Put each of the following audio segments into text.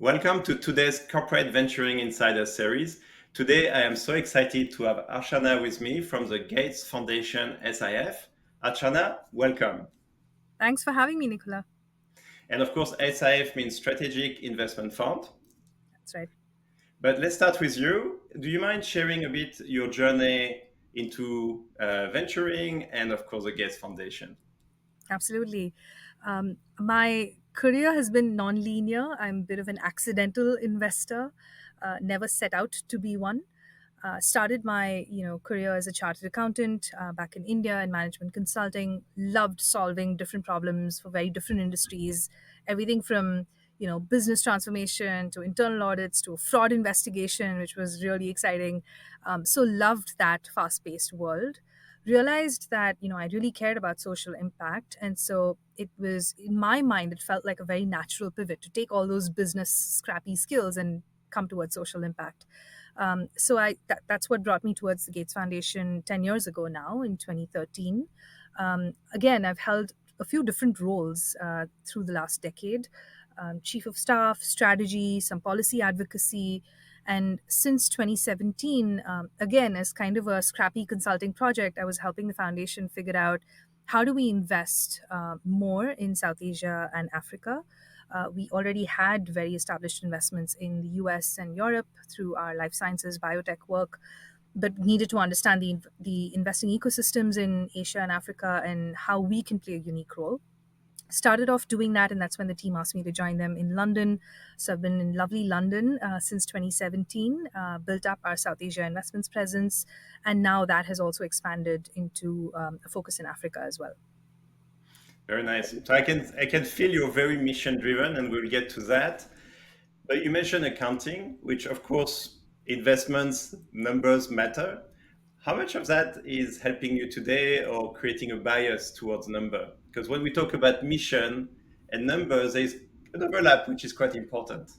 Welcome to today's Corporate Venturing Insider series. Today, I am so excited to have Archana with me from the Gates Foundation SIF. Archana, welcome. Thanks for having me, Nicolas. And of course, SIF means Strategic Investment Fund. That's right. But let's start with you. Do you mind sharing a bit your journey into venturing and, of course, the Gates Foundation? Absolutely. My career has been non-linear. I'm a bit of an accidental investor. Never set out to be one. Started my career as a chartered accountant back in India in management consulting. Loved solving different problems for very different industries. Everything from business transformation to internal audits to fraud investigation, which was really exciting. So loved that fast-paced world. Realized that I really cared about social impact, and so it was, in my mind, it felt like a very natural pivot to take all those business scrappy skills and come towards social impact. That's what brought me towards the Gates Foundation 10 years ago now in 2013. Again, I've held a few different roles through the last decade: chief of staff, strategy, some policy advocacy. And since 2017, again, as kind of a scrappy consulting project, I was helping the foundation figure out how do we invest more in South Asia and Africa. We already had very established investments in the US and Europe through our life sciences biotech work, but needed to understand the investing ecosystems in Asia and Africa and how we can play a unique role. Started off doing that, and that's when the team asked me to join them in London. So I've been in lovely London since 2017, built up our South Asia investments presence, and now that has also expanded into a focus in Africa as well. Very nice. So I can feel you're very mission driven, and we'll get to that. But you mentioned accounting, which of course investments numbers matter. How much of that is helping you today or creating a bias towards number? Because when we talk about mission and numbers, there's an overlap which is quite important.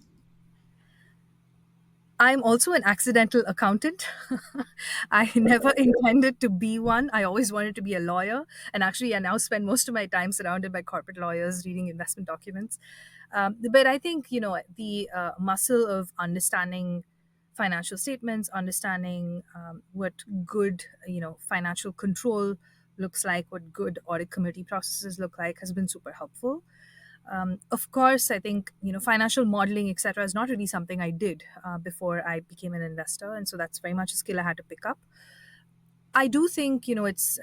I'm also an accidental accountant. I never intended to be one. I always wanted to be a lawyer. And actually, I now spend most of my time surrounded by corporate lawyers reading investment documents. But I think, the muscle of understanding financial statements, understanding what good, financial control looks like, what good audit committee processes look like, has been super helpful. Of course, I think financial modeling, etc., is not really something I did before I became an investor, and so that's very much a skill I had to pick up. I do think it's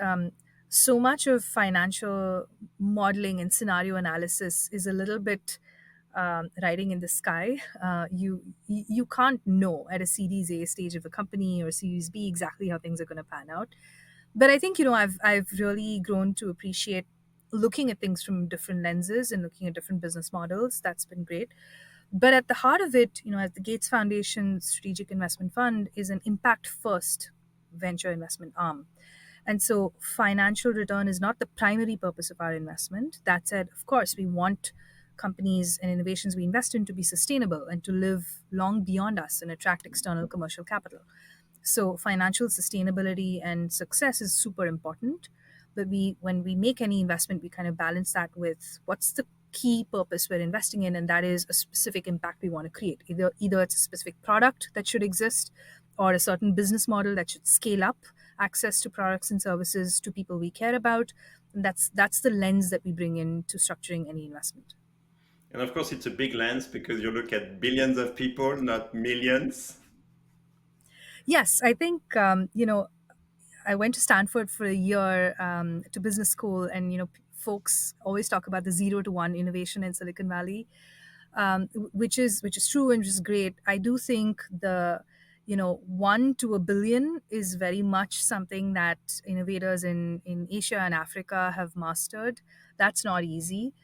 so much of financial modeling and scenario analysis is a little bit riding in the sky. You can't know at a Series A stage of a company or Series B exactly how things are going to pan out. But I think I've really grown to appreciate looking at things from different lenses and looking at different business models. That's been great. But at the heart of it, as the Gates Foundation Strategic Investment Fund is an impact first venture investment arm. And so financial return is not the primary purpose of our investment. That said, of course, we want companies and innovations we invest in to be sustainable and to live long beyond us and attract external commercial capital. So financial sustainability and success is super important. But when we make any investment, we kind of balance that with what's the key purpose we're investing in, and that is a specific impact we want to create. Either it's a specific product that should exist, or a certain business model that should scale up access to products and services to people we care about. And that's the lens that we bring in to structuring any investment. And of course, it's a big lens because you look at billions of people, not millions. Yes, I think I went to Stanford for a year to business school, and folks always talk about the 0 to 1 innovation in Silicon Valley, which is true and which is great. I do think the 1 to 1 billion is very much something that innovators in Asia and Africa have mastered. That's not easy.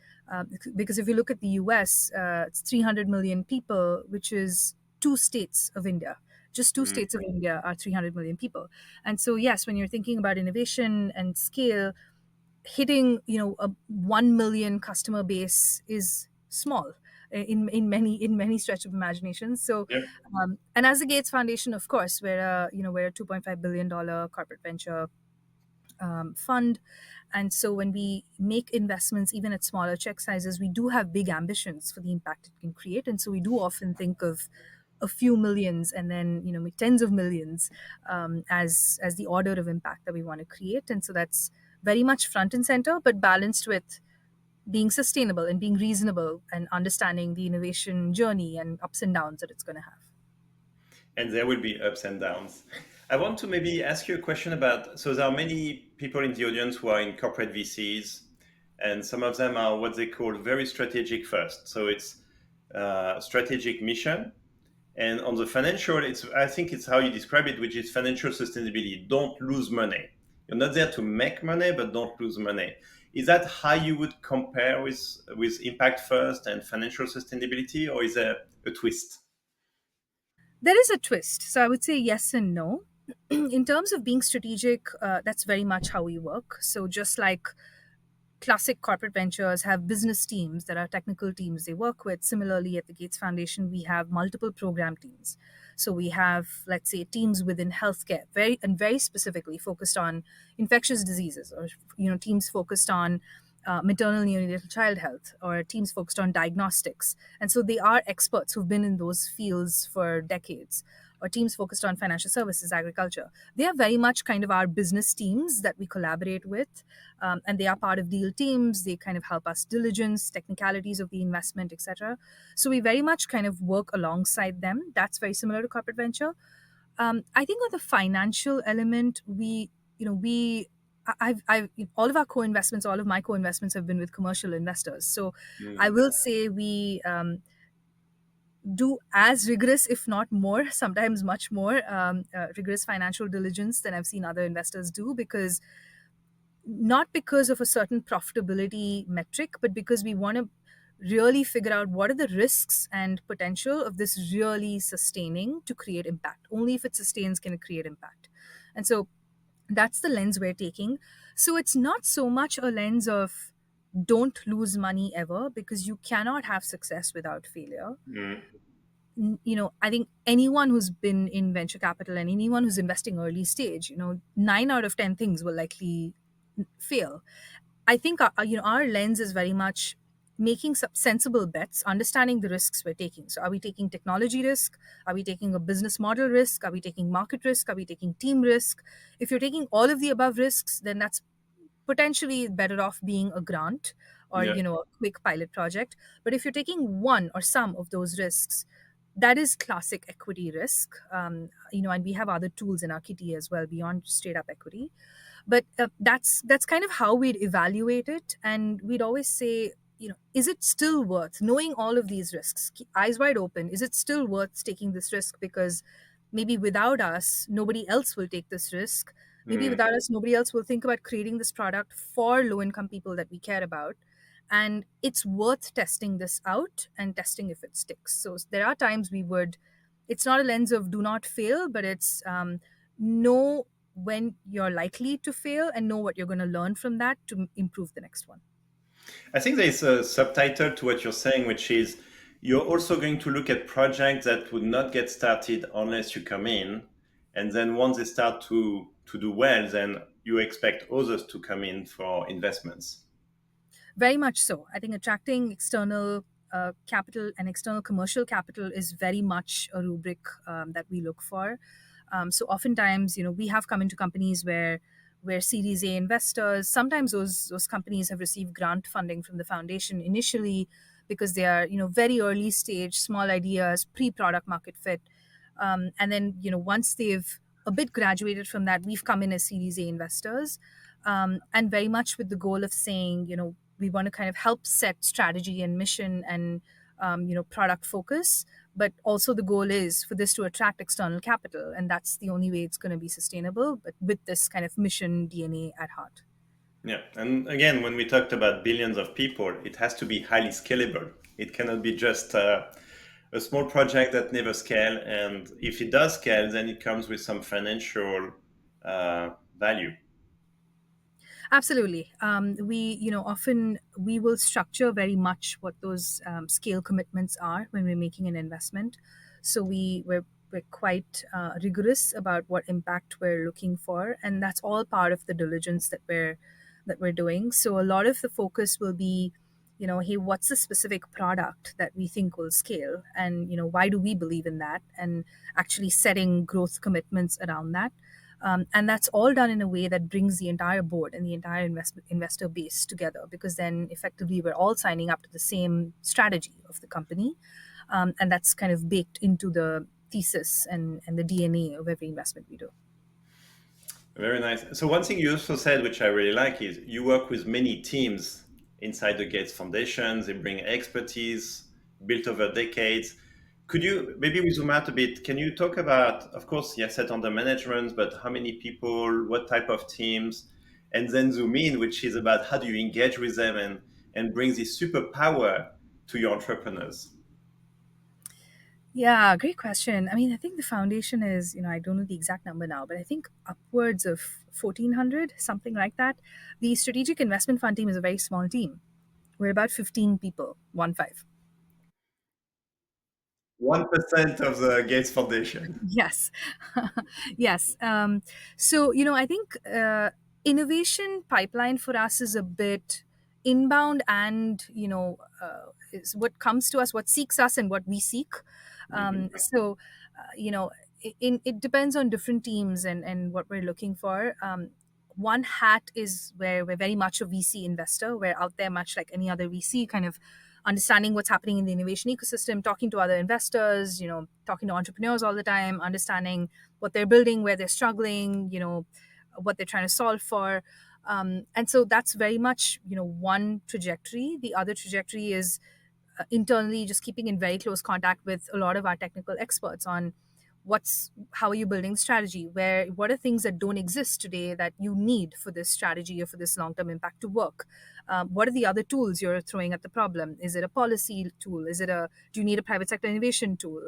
Because if you look at the US, it's 300 million people, which is two states of India. Just two Mm. states of India are 300 million people. And so, yes, when you're thinking about innovation and scale, hitting a 1 million customer base is small in many stretch of imagination. So, Yeah. and as the Gates Foundation, of course, we're a $2.5 billion corporate venture fund. And so when we make investments, even at smaller check sizes, we do have big ambitions for the impact it can create. And so we do often think of a few millions and then tens of millions as the order of impact that we want to create. And so that's very much front and center, but balanced with being sustainable and being reasonable and understanding the innovation journey and ups and downs that it's going to have. And there will be ups and downs. I want to maybe ask you a question about, so there are many people in the audience who are in corporate VCs, and some of them are what they call very strategic first. So it's strategic mission. And on the financial, it's I think it's how you describe it, which is financial sustainability. Don't lose money. You're not there to make money, but don't lose money. Is that how you would compare with impact first and financial sustainability, or is there a twist? There is a twist. So I would say yes and no. In terms of being strategic, that's very much how we work. So just like classic corporate ventures have business teams that are technical teams they work with. Similarly, at the Gates Foundation, we have multiple program teams. So we have, let's say, teams within healthcare, very specifically focused on infectious diseases, or teams focused on maternal neonatal child health, or teams focused on diagnostics. And so they are experts who've been in those fields for decades, or teams focused on financial services, agriculture. They are very much kind of our business teams that we collaborate with, and they are part of deal teams. They kind of help us diligence technicalities of the investment, etc. So we very much kind of work alongside them. That's very similar to corporate venture. I think on the financial element, I've all of our co-investments, all of my co-investments have been with commercial investors. So I Mm. will say we do as rigorous, if not more, sometimes much more rigorous financial diligence than I've seen other investors do, because not because of a certain profitability metric, but because we want to really figure out what are the risks and potential of this really sustaining to create impact. Only if it sustains can it create impact. And so that's the lens we're taking. So it's not so much a lens of don't lose money ever, because you cannot have success without failure. Mm. I think anyone who's been in venture capital and anyone who's investing early stage, 9 out of 10 things will likely fail. I think our lens is very much making sensible bets, understanding the risks we're taking. So are we taking technology risk? Are we taking a business model risk? Are we taking market risk? Are we taking team risk? If you're taking all of the above risks, then that's potentially better off being a grant, or Yeah. a quick pilot project. But if you're taking one or some of those risks, that is classic equity risk. And we have other tools in our kitty as well beyond straight up equity. But that's kind of how we'd evaluate it, and we'd always say, is it still worth knowing all of these risks, eyes wide open? Is it still worth taking this risk? Because maybe without us, nobody else will take this risk. Maybe Mm. without us, nobody else will think about creating this product for low income people that we care about. And it's worth testing this out and testing if it sticks. So there are times it's not a lens of do not fail, but it's know when you're likely to fail and know what you're going to learn from that to improve the next one. I think there's a subtitle to what you're saying, which is you're also going to look at projects that would not get started unless you come in. And then once they start to do well, then you expect others to come in for investments. Very much so. I think attracting external capital and external commercial capital is very much a rubric that we look for. So oftentimes, we have come into companies where Series A investors, sometimes those companies have received grant funding from the foundation initially because they are, very early stage, small ideas, pre-product market fit. And then, once they've a bit graduated from that, we've come in as Series A investors, and very much with the goal of saying, we want to kind of help set strategy and mission and product focus, but also the goal is for this to attract external capital, and that's the only way it's going to be sustainable, but with this kind of mission DNA at heart. Yeah. And again, when we talked about billions of people, it has to be highly scalable. It cannot be just a small project that never scale. And if it does scale, then it comes with some financial value. Absolutely. We, often we will structure very much what those scale commitments are when we're making an investment. So we're we're quite rigorous about what impact we're looking for, and that's all part of the diligence that we're doing. So a lot of the focus will be, hey, what's the specific product that we think will scale, and why do we believe in that, and actually setting growth commitments around that. And that's all done in a way that brings the entire board and the entire investor base together, because then effectively we're all signing up to the same strategy of the company. And that's kind of baked into the thesis and the DNA of every investment we do. Very nice. So one thing you also said, which I really like, is you work with many teams inside the Gates Foundation. They bring expertise built over decades. Could you maybe we zoom out a bit? Can you talk about, of course, the asset under management, but how many people, what type of teams, and then zoom in, which is about how do you engage with them and bring this superpower to your entrepreneurs? Yeah, great question. I mean, I think the foundation is, I don't know the exact number now, but I think upwards of 1,400, something like that. The strategic investment fund team is a very small team. We're about 15 people, 1 5. 1% of the Gates Foundation. Yes. Yes. So, I think innovation pipeline for us is a bit inbound, and, is what comes to us, what seeks us, and what we seek. Mhm. So, it depends on different teams and what we're looking for. One hat is where we're very much a VC investor. We're out there much like any other VC, kind of understanding what's happening in the innovation ecosystem, talking to other investors, talking to entrepreneurs all the time, understanding what they're building, where they're struggling, what they're trying to solve for. And so that's very much, one trajectory. The other trajectory is internally just keeping in very close contact with a lot of our technical experts on how are you building strategy, what are things that don't exist today that you need for this strategy or for this long-term impact to work. What are the other tools you're throwing at the problem? Is it a policy tool? Do you need a private sector innovation tool?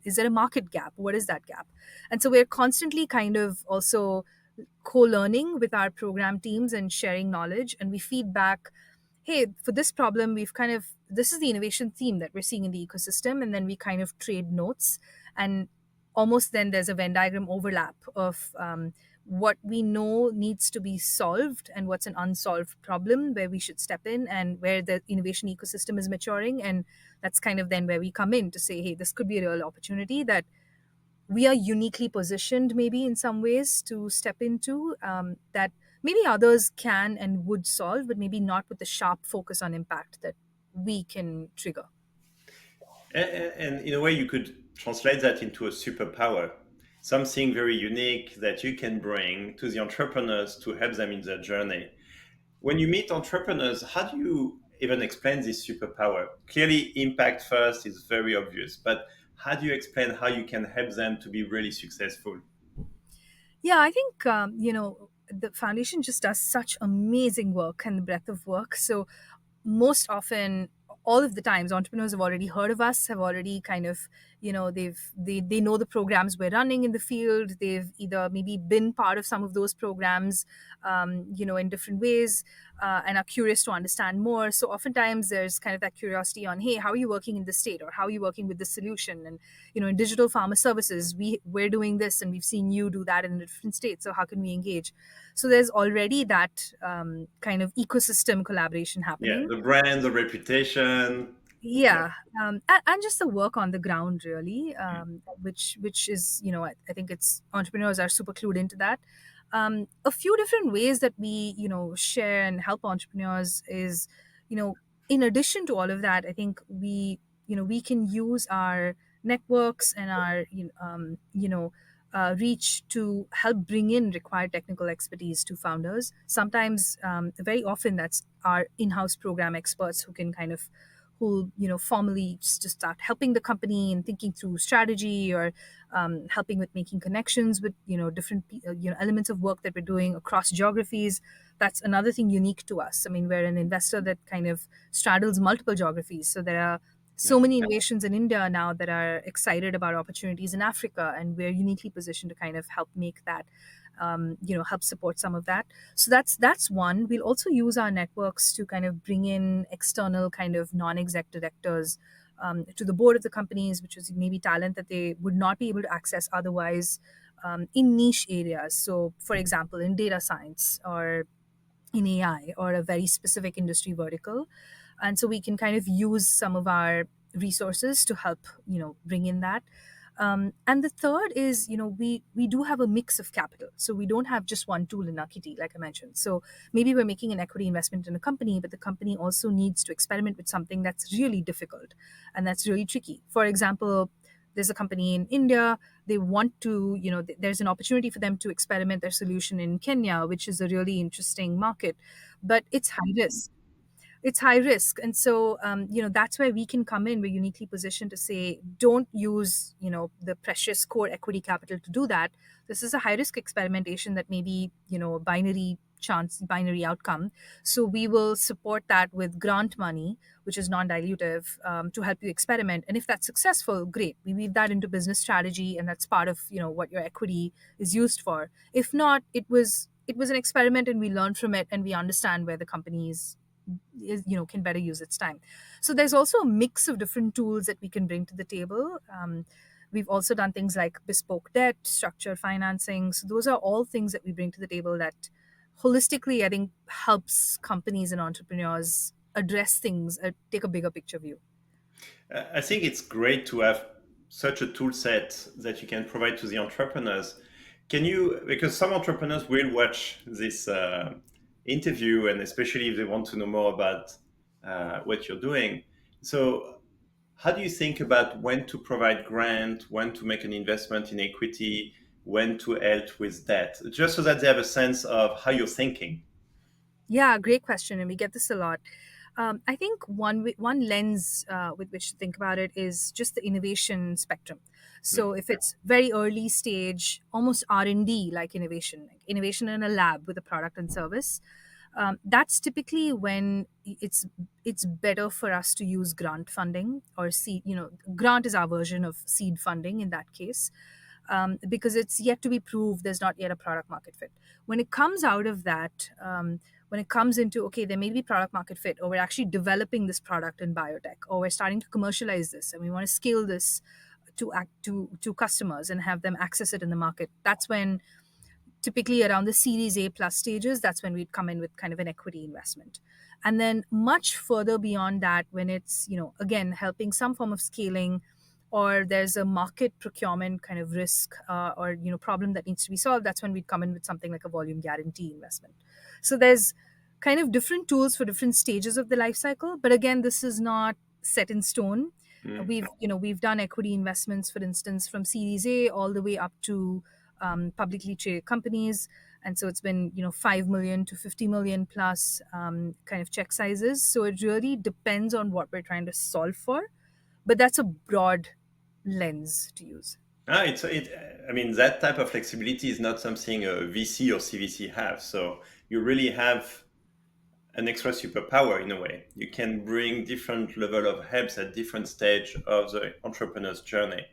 Is there a market gap? What is that gap? And so we're constantly kind of also co-learning with our program teams and sharing knowledge, and we feed back, hey, for this problem, this is the innovation theme that we're seeing in the ecosystem, and then we kind of trade notes, and almost then there's a Venn diagram overlap of what we know needs to be solved and what's an unsolved problem where we should step in, and where the innovation ecosystem is maturing. And that's kind of then where we come in to say, hey, this could be a real opportunity that we are uniquely positioned maybe in some ways to step into, that maybe others can and would solve, but maybe not with the sharp focus on impact that we can trigger. And in a way, you could translate that into a superpower, something very unique that you can bring to the entrepreneurs to help them in their journey. When you meet entrepreneurs, how do you even explain this superpower? Clearly, impact first is very obvious, but how do you explain how you can help them to be really successful? Yeah, I think the foundation just does such amazing work and the breadth of work. So most often, all of the times, entrepreneurs have already heard of us, have already kind of, they know the programs we're running in the field. They've either maybe been part of some of those programs, in different ways, and are curious to understand more. So oftentimes there's kind of that curiosity on, hey, how are you working in this state, or how are you working with this solution? And in digital pharma services, we're doing this, and we've seen you do that in a different state. So how can we engage? So there's already that kind of ecosystem collaboration Yeah, happening. the brand, the reputation. Yeah. Yeah, and just the work on the ground, really, which is, I think it's entrepreneurs are super clued into that. A few different ways that we, share and help entrepreneurs is, you know in addition to all of that, I think we can use our networks and our reach to help bring in required technical expertise to founders. Sometimes, very often, that's our in-house program experts who can kind of who formally just start helping the company and thinking through strategy, or helping with making connections with different elements of work that we're doing across geographies. That's another thing unique to us. I mean, we're an investor that kind of straddles multiple geographies, so there are Yeah. so many innovations in India now that are excited about opportunities in Africa, and we're uniquely positioned to kind of help make that, help support some of that. So that's one. We'll also use our networks to kind of bring in external kind of non-exec directors, to the board of the companies, which is maybe talent that they would not be able to access otherwise in niche areas. So, for example, in data science or in AI or a very specific industry vertical. And so we can kind of use some of our resources to help, bring in that. And the third is, we do have a mix of capital. So we don't have just one tool in our kitty, like I mentioned. So maybe we're making an equity investment in a company, but the company also needs to experiment with something that's really difficult and that's really tricky. For example, there's a company in India. They want to, there's an opportunity for them to experiment their solution in Kenya, which is a really interesting market, but it's high risk. And so that's where we can come in. We're uniquely positioned to say, don't use the precious core equity capital to do that. This is a high risk experimentation that may be a binary outcome. So we will support that with grant money, which is non-dilutive, to help you experiment. And if that's successful, great, we weave that into business strategy, and that's part of what your equity is used for. If not, it was an experiment, and we learn from it, and we understand where the company can better use its time. So there's also a mix of different tools that we can bring to the table. We've also done things like bespoke debt, structured financing. So those are all things that we bring to the table that holistically, I think, helps companies and entrepreneurs address things, take a bigger picture view. I think it's great to have such a tool set that you can provide to the entrepreneurs. Can you, because some entrepreneurs will watch this interview, and especially if they want to know more about what you're doing. So, how do you think about when to provide grant, when to make an investment in equity, when to help with debt, just so that they have a sense of how you're thinking? Yeah, great question, and we get this a lot. I think one lens with which to think about it is just the innovation spectrum. So Mm. if it's very early stage, almost R&D like innovation in a lab with a product and service, that's typically when it's better for us to use grant funding or seed. Grant is our version of seed funding in that case, because it's yet to be proved. There's not yet a product market fit. When it comes out of that, when it comes into, okay, there may be product market fit, or we're actually developing this product in biotech, or we're starting to commercialize this, and we want to scale this to customers and have them access it in the market. That's when, typically around the Series A plus stages, that's when we'd come in with kind of an equity investment. And then much further beyond that, when it's, again, helping some form of scaling, or there's a market procurement kind of risk, or, problem that needs to be solved, that's when we'd come in with something like a volume guarantee investment. So there's kind of different tools for different stages of the life cycle. But again, this is not set in stone. Mm. We've done equity investments, for instance, from Series A all the way up to publicly traded companies. And so it's been 5 million to 50 million plus kind of check sizes. So it really depends on what we're trying to solve for, but that's a broad lens to use. I mean, that type of flexibility is not something a VC or CVC have. So you really have an extra superpower in a way. You can bring different level of helps at different stage of the entrepreneur's journey.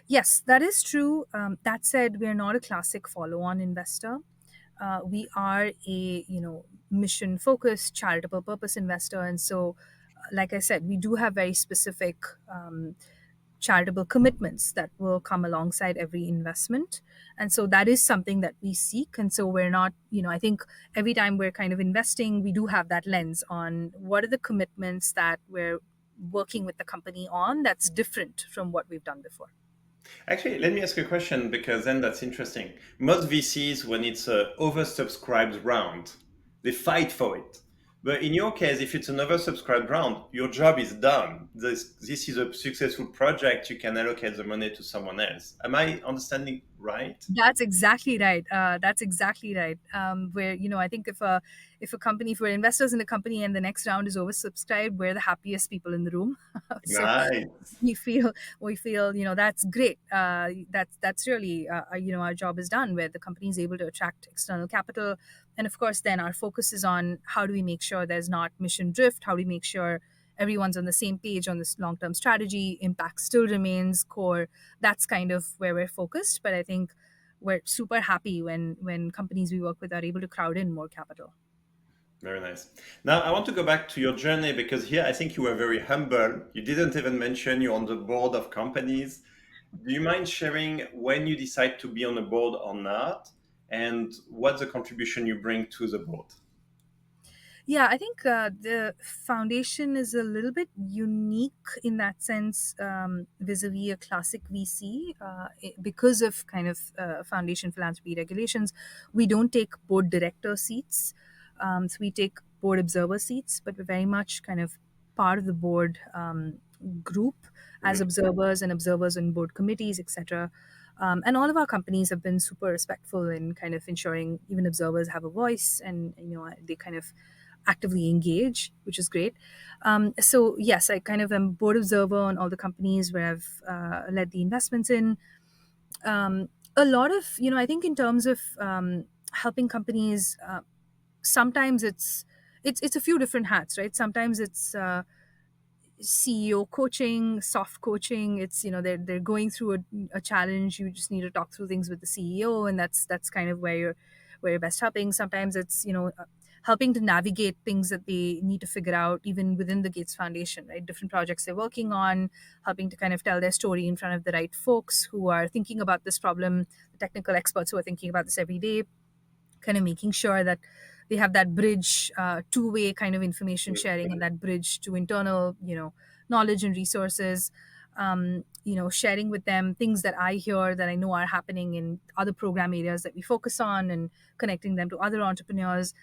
Yes, that is true. That said, we're not a classic follow-on investor. We are a mission focused charitable purpose investor. And so, like I said, we do have very specific charitable commitments that will come alongside every investment. And so that is something that we seek. And so we're not, I think every time we're kind of investing, we do have that lens on what are the commitments that we're working with the company on that's different from what we've done before. Actually, let me ask you a question, because then that's interesting. Most VCs, when it's a oversubscribed round, they fight for it. But in your case, if it's an oversubscribed round, your job is done. This is a successful project. You can allocate the money to someone else. Am I understanding right? That's exactly right. That's exactly right. Where I think if we're investors in a company and the next round is oversubscribed, we're the happiest people in the room. So Nice. we feel that's great. That's really our job is done, where the company is able to attract external capital. And of course then our focus is on how do we make sure there's not mission drift, how do we make sure everyone's on the same page on this long-term strategy, impact still remains core. That's kind of where we're focused. But I think we're super happy when companies we work with are able to crowd in more capital. Very nice. Now, I want to go back to your journey because here I think you were very humble. You didn't even mention you're on the board of companies. Do you mind sharing when you decide to be on a board or not, and what's the contribution you bring to the board? Yeah, I think the foundation is a little bit unique in that sense, vis-a-vis a classic VC, because of kind of foundation philanthropy regulations. We don't take board director seats, so we take board observer seats, but we're very much kind of part of the board group as Mhm. observers and observers in board committees, etc. And all of our companies have been super respectful in kind of ensuring even observers have a voice, and they kind of actively engage, which is great. So yes, I kind of am board observer on all the companies where I've led the investments in. A lot of, I think in terms of helping companies, sometimes it's a few different hats, right? Sometimes it's CEO coaching, soft coaching. It's, they're going through a challenge. You just need to talk through things with the CEO, and that's kind of where you're best helping. Sometimes it's, helping to navigate things that they need to figure out even within the Gates Foundation, right? Different projects they're working on, helping to kind of tell their story in front of the right folks who are thinking about this problem, the technical experts who are thinking about this every day, kind of making sure that they have that bridge, two-way kind of information sharing, and that bridge to internal, knowledge and resources. Sharing with them things that I hear that I know are happening in other program areas that we focus on, and connecting them to other entrepreneurs.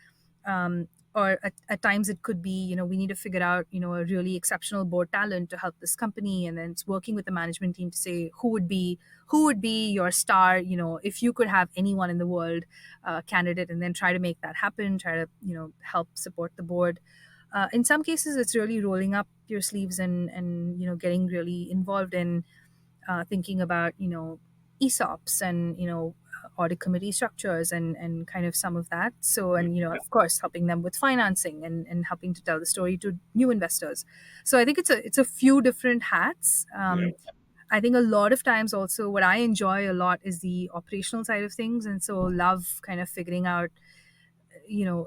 Or at times it could be, we need to figure out, a really exceptional board talent to help this company, and then it's working with the management team to say who would be your star, if you could have anyone in the world, candidate, and then try to make that happen, try to, help support the board. In some cases it's really rolling up your sleeves and getting really involved in thinking about, ESOPs and, audit committee structures, and kind of some of that. So, and, of course, helping them with financing, and helping to tell the story to new investors. So I think it's a few different hats. Yeah. I think a lot of times also what I enjoy a lot is the operational side of things. And so love kind of figuring out,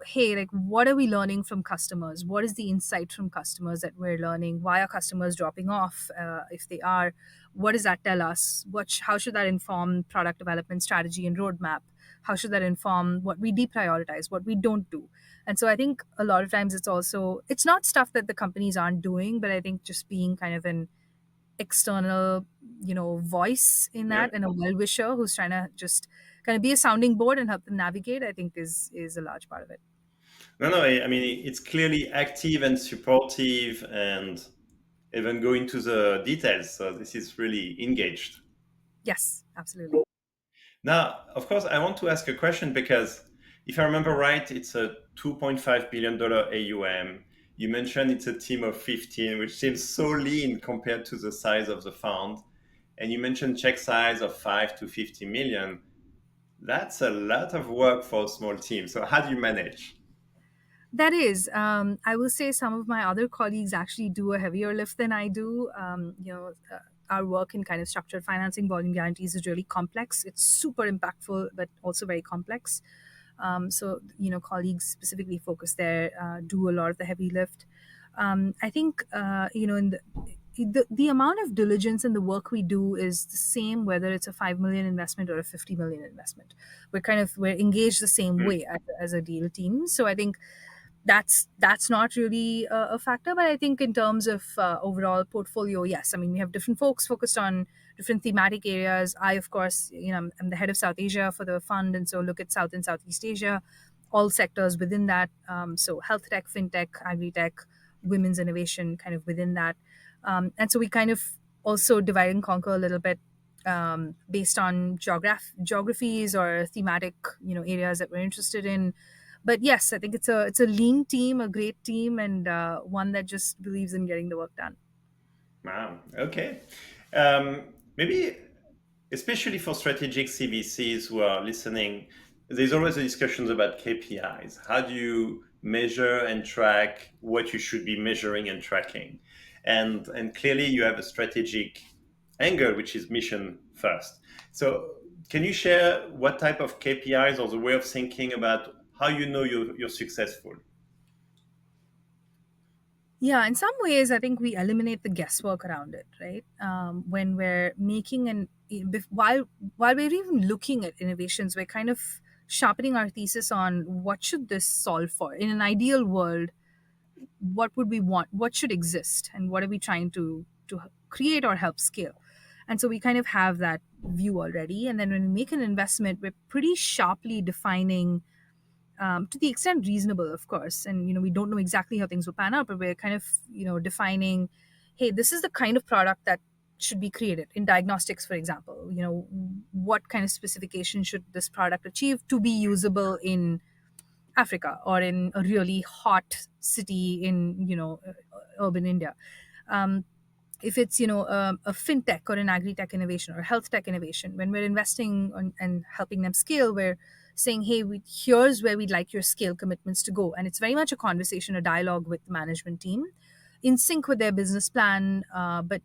hey, like, what are we learning from customers? What is the insight from customers that we're learning? Why are customers dropping off? If they are, what does that tell us? How should that inform product development strategy and roadmap? How should that inform what we deprioritize, what we don't do? And so I think a lot of times it's not stuff that the companies aren't doing, but I think just being kind of an external, voice in Yeah. that, and a well-wisher who's trying to just kind of be a sounding board and help them navigate, I think is a large part of it. No, no. I mean, it's clearly active and supportive, and even go into the details. So this is really engaged. Yes, absolutely. Now, of course, I want to ask a question because if I remember right, it's a $2.5 billion AUM. You mentioned it's a team of 15, which seems so lean compared to the size of the fund. And you mentioned check size of 5 to 50 million. That's a lot of work for a small team. So how do you manage? That is, I will say some of my other colleagues actually do a heavier lift than I do. Our work in kind of structured financing volume guarantees is really complex. It's super impactful, but also very complex. So, colleagues specifically focus there, do a lot of the heavy lift. I think, in the amount of diligence and the work we do is the same whether it's a 5 million investment or a 50 million investment. We're engaged the same Hmm. way as a deal team. So I think that's not really a factor. But I think in terms of overall portfolio, yes, I mean, we have different folks focused on different thematic areas. I, of course, I'm the head of South Asia for the fund, and so look at South and Southeast Asia, all sectors within that. So health tech, fintech, agri-tech, women's innovation, kind of within that. And so we kind of also divide and conquer a little bit, based on geographies or thematic, areas that we're interested in. But yes, I think it's a lean team, a great team, and one that just believes in getting the work done. Wow. Okay. Maybe especially for strategic CVCs who are listening, there's always a discussions about KPIs. How do you measure and track what you should be measuring and tracking? And clearly you have a strategic angle, which is mission first. So can you share what type of KPIs or the way of thinking about how you know you're successful? Yeah, in some ways, I think we eliminate the guesswork around it, right? When we're making while we're even looking at innovations, we're kind of sharpening our thesis on what should this solve for. In an ideal world, what would we want? What should exist, and what are we trying to create or help scale? And so we kind of have that view already. And then when we make an investment, we're pretty sharply defining, to the extent reasonable, of course. And we don't know exactly how things will pan out, but we're kind of defining, hey, this is the kind of product that should be created in diagnostics, for example. What kind of specification should this product achieve to be usable in Africa or in a really hot city in urban India. Um, if it's a fintech or an agri-tech innovation or health tech innovation, when we're investing and helping them scale, we're saying, hey, here's where we'd like your scale commitments to go. And it's very much a conversation, a dialogue with the management team in sync with their business plan, but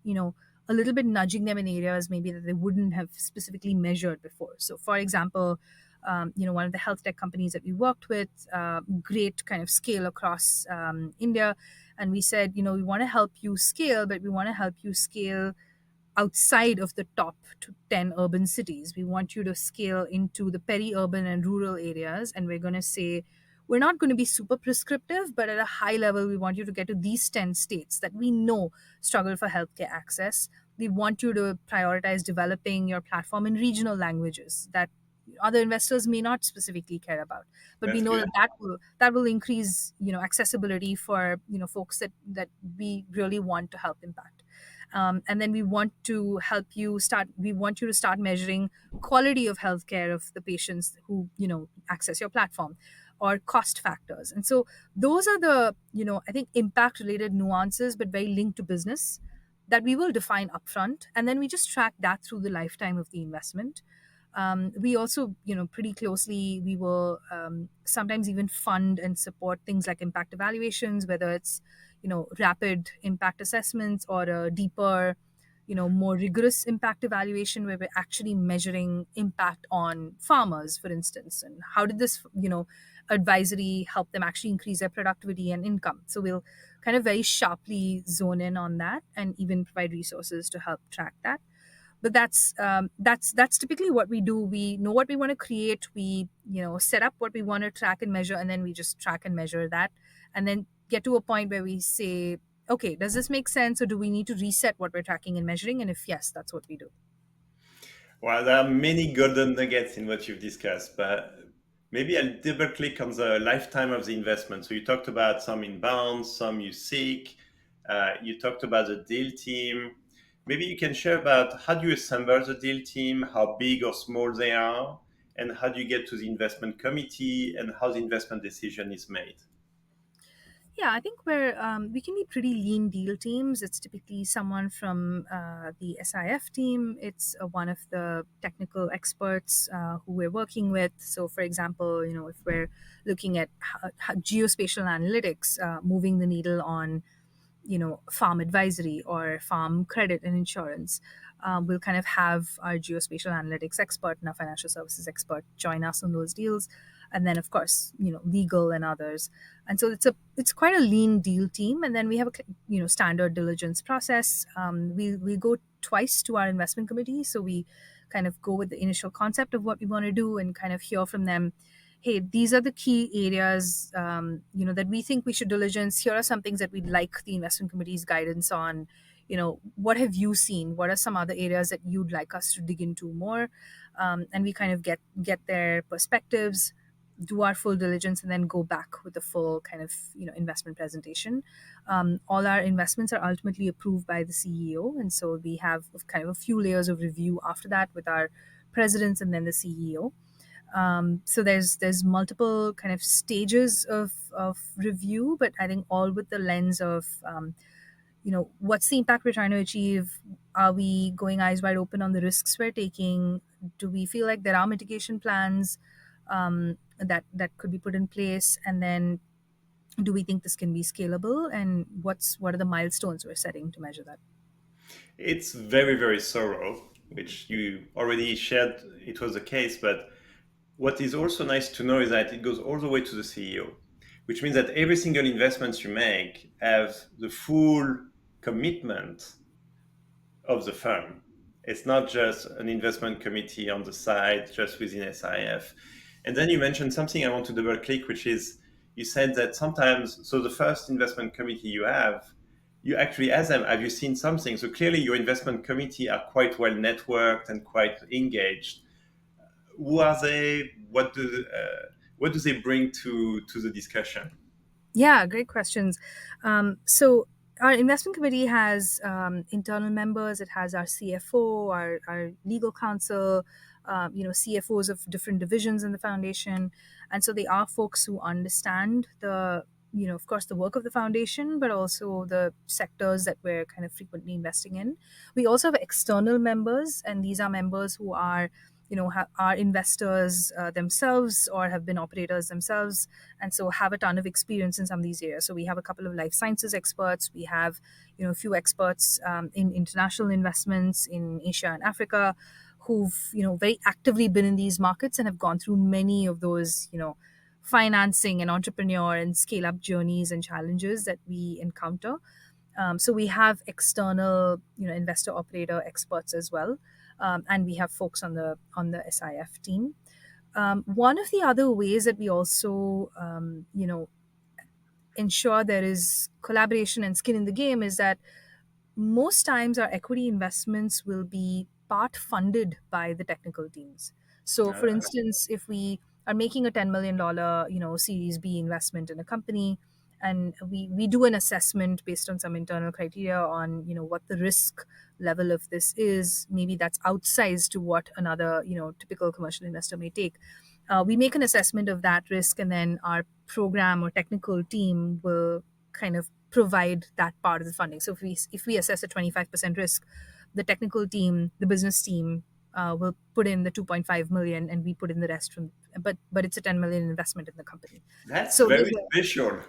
a little bit nudging them in areas maybe that they wouldn't have specifically measured before. So for example, one of the health tech companies that we worked with, great kind of scale across India. And we said, we want to help you scale, but we want to help you scale outside of the top to 10 urban cities. We want you to scale into the peri-urban and rural areas. And we're going to say, we're not going to be super prescriptive, but at a high level, we want you to get to these 10 states that we know struggle for healthcare access. We want you to prioritize developing your platform in regional languages that other investors may not specifically care about, but we That's know good. that will increase accessibility for folks that we really want to help impact. And then we want you to start measuring quality of healthcare of the patients who access your platform, or cost factors. And so those are the I think impact related nuances, but very linked to business, that we will define upfront, and then we just track that through the lifetime of the investment. We also, pretty closely, we will sometimes even fund and support things like impact evaluations, whether it's, rapid impact assessments or a deeper, more rigorous impact evaluation where we're actually measuring impact on farmers, for instance, and how did this, advisory help them actually increase their productivity and income. So we'll kind of very sharply zone in on that and even provide resources to help track that. But that's typically what we do. We know what we want to create. We set up what we want to track and measure, and then we just track and measure that, and then get to a point where we say, okay, does this make sense, or do we need to reset what we're tracking and measuring? And if yes, that's what we do. Well, there are many golden nuggets in what you've discussed, but maybe I'll double click on the lifetime of the investment. So you talked about some inbound, some you seek. You talked about the deal team. Maybe you can share about how do you assemble the deal team, how big or small they are, and how do you get to the investment committee and how the investment decision is made. Yeah, I think we can be pretty lean deal teams. It's typically someone from the SIF team. It's one of the technical experts who we're working with. So, for example, if we're looking at geospatial analytics, moving the needle on farm advisory or farm credit and insurance, we'll kind of have our geospatial analytics expert and our financial services expert join us on those deals. And then of course legal and others. And so it's quite a lean deal team. And then we have a standard diligence process. We go twice to our investment committee, so we kind of go with the initial concept of what we want to do and kind of hear from them, hey, these are the key areas that we think we should diligence. Here are some things that we'd like the investment committee's guidance on. What have you seen? What are some other areas that you'd like us to dig into more? And we kind of get their perspectives, do our full diligence, and then go back with the full kind of investment presentation. All our investments are ultimately approved by the CEO, and so we have kind of a few layers of review after that with our presidents and then the CEO. So there's multiple kind of stages of review, but I think all with the lens of what's the impact we're trying to achieve. Are we going eyes wide open on the risks we're taking? Do we feel like there are mitigation plans that could be put in place? And then do we think this can be scalable? And what are the milestones we're setting to measure that? It's very, very thorough, which you already shared. It was the case, but what is also nice to know is that it goes all the way to the CEO. which means that every single investment you make has the full commitment of the firm. It's not just an investment committee on the side, just within SIF. And then you mentioned something I want to double click, which is you said that sometimes, so the first investment committee you have, you actually ask them, have you seen something? So clearly your investment committee are quite well networked and quite engaged. Who are they? What do they bring to the discussion? Yeah, great questions. So our investment committee has internal members. It has our CFO, our legal counsel, CFOs of different divisions in the foundation, and so they are folks who understand of course, the work of the foundation, but also the sectors that we're kind of frequently investing in. We also have external members, and these are members who are are investors themselves or have been operators themselves, and so have a ton of experience in some of these areas. So we have a couple of life sciences experts. We have a few experts in international investments in Asia and Africa, who've very actively been in these markets and have gone through many of those financing and entrepreneur and scale up journeys and challenges that we encounter. So we have external, investor operator experts as well, and we have folks on the SIF team. One of the other ways that we also, ensure there is collaboration and skin in the game is that most times our equity investments will be part funded by the technical teams. So for Uh, instance, if we are making a $10 million series B investment in a company, and we do an assessment based on some internal criteria on what the risk level of this is, maybe that's outsized to what another typical commercial investor may take. We make an assessment of that risk, and then our program or technical team will kind of provide that part of the funding. So if we assess a 25% risk, the technical team, the business team, will put in the 2.5 million, and we put in the rest from. But it's a 10 million investment in the company. that's So very special.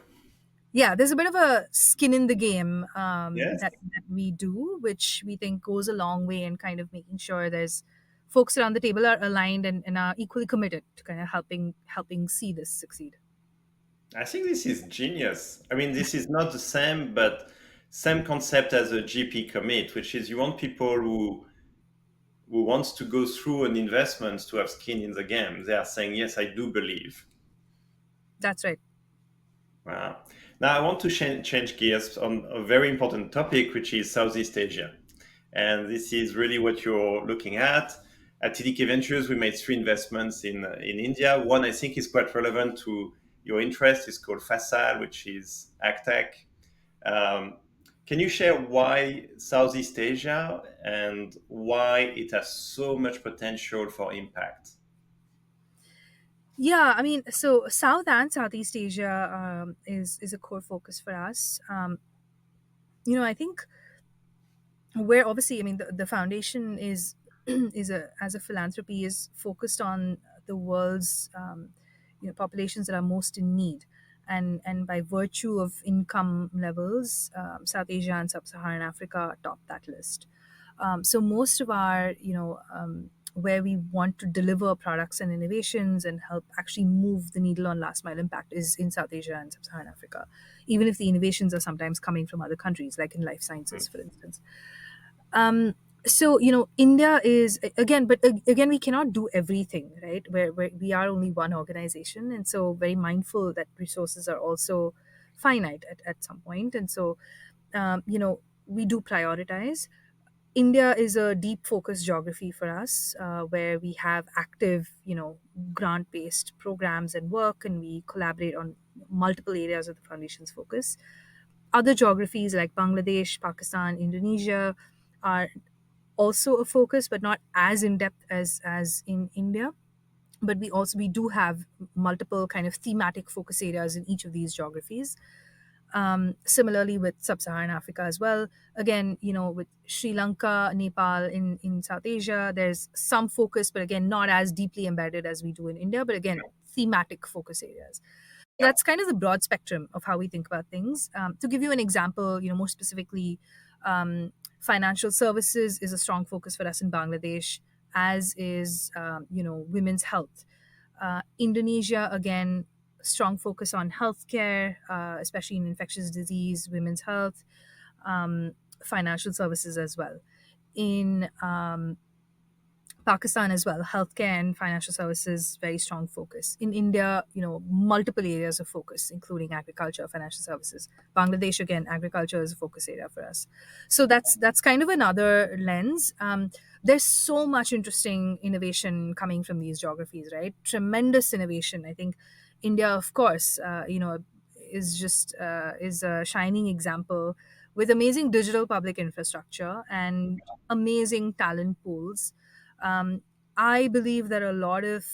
there's a bit of a skin in the game Yes. that we do, which we think goes a long way in kind of making sure there's folks around the table are aligned and are equally committed to kind of helping see this succeed. I think this is genius. I mean, this is not the same, but same concept as a GP commit, which is you want people who wants to go through an investment to have skin in the game. They are saying, yes, I do believe. That's right. Wow. Now I want to change gears on a very important topic, which is Southeast Asia. And this is really what you're looking at. At TDK Ventures, we made three investments in India. One I think is quite relevant to your interest is called Fasal, which is AgTech. Um, can you share why Southeast Asia and why it has so much potential for impact? Yeah, I mean, so South and Southeast Asia is a core focus for us. I think where obviously, I mean, the foundation is is a as a philanthropy is focused on the world's populations that are most in need, and by virtue of income levels, South Asia and Sub-Saharan Africa top that list. So most of our where we want to deliver products and innovations and help actually move the needle on last mile impact is in South Asia and Sub-Saharan Africa, even if the innovations are sometimes coming from other countries, like in life sciences, for instance. um so India is again, but again, we cannot do everything, right? Where we are only one organization, and so very mindful that resources are also finite at some point. And so we do prioritize. India is a deep focus geography for us, where we have active, grant based programs and work, and we collaborate on multiple areas of the foundation's focus. Other geographies like Bangladesh, Pakistan, Indonesia are also a focus, but not as in depth as in India. But we do have multiple kind of thematic focus areas in each of these geographies. Similarly with Sub-Saharan Africa as well. Again, with Sri Lanka, Nepal in South Asia, there's some focus, but again, not as deeply embedded as we do in India. But again, thematic focus areas. That's kind of the broad spectrum of how we think about things. To give you an example, more specifically, financial services is a strong focus for us in Bangladesh, as is women's health. Indonesia, again, strong focus on healthcare, especially in infectious disease, women's health, um, financial services as well. In Pakistan as well, healthcare and financial services, very strong focus. In India, multiple areas of focus, including agriculture, financial services. Bangladesh, again, agriculture is a focus area for us. So that's kind of another lens. There's so much interesting innovation coming from these geographies, right? Tremendous innovation. I think India, of course, is a shining example with amazing digital public infrastructure and amazing talent pools. um, I believe there are a lot of